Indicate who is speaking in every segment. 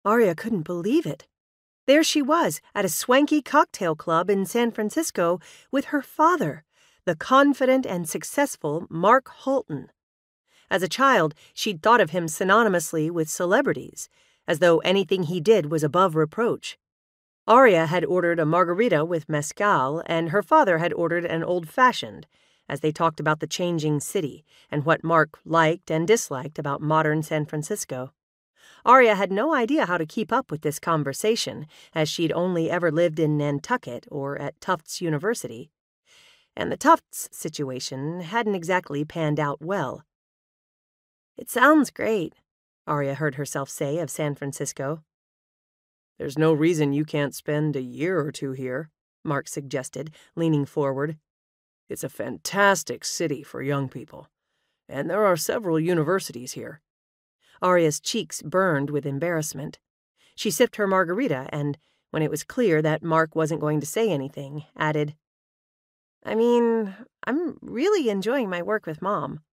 Speaker 1: Aria couldn't believe it. There she was, at a swanky cocktail club in San Francisco with her father, the confident and successful Mark Holton. As a child, she'd thought of him synonymously with celebrities, as though anything he did was above reproach. Aria had ordered a margarita with mezcal, and her father had ordered an old-fashioned, as they talked about the changing city and what Mark liked and disliked about modern San Francisco. Aria had no idea how to keep up with this conversation, as she'd only ever lived in Nantucket or at Tufts University. And the Tufts situation hadn't exactly panned out well. "It sounds great," Aria heard herself say of San Francisco. "There's no reason you can't spend a year or two here," Mark suggested, leaning forward. "It's a fantastic city for young people, and there are several universities here." Aria's cheeks burned with embarrassment. She sipped her margarita and, when it was clear that Mark wasn't going to say anything, added, "I mean, I'm really enjoying my work with Mom."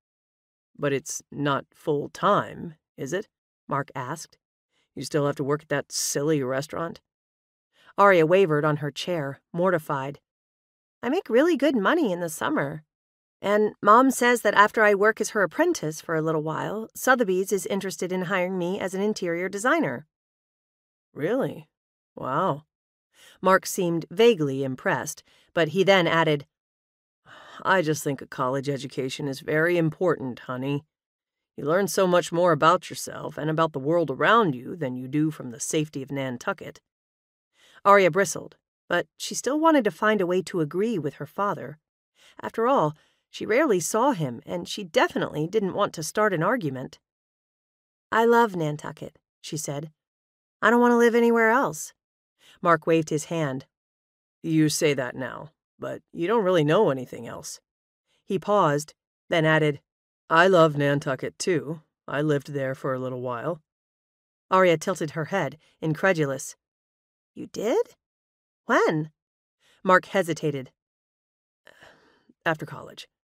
Speaker 1: "But it's not full-time, is it?" Mark asked. "You still have to work at that silly restaurant?" Aria wavered on her chair, mortified. "I make really good money in the summer. And Mom says that after I work as her apprentice for a little while, Sotheby's is interested in hiring me as an interior designer." "Really? Wow." Mark seemed vaguely impressed, but he then added, "I just think a college education is very important, honey. You learn so much more about yourself and about the world around you than you do from the safety of Nantucket." Aria bristled, but she still wanted to find a way to agree with her father. After all, she rarely saw him, and she definitely didn't want to start an argument. "I love Nantucket," she said. "I don't want to live anywhere else." Mark waved his hand. "You say that now, but you don't really know anything else." He paused, then added, "I love Nantucket, too. I lived there for a little while." Aria tilted her head, incredulous. "You did? When?" Mark hesitated. "After college."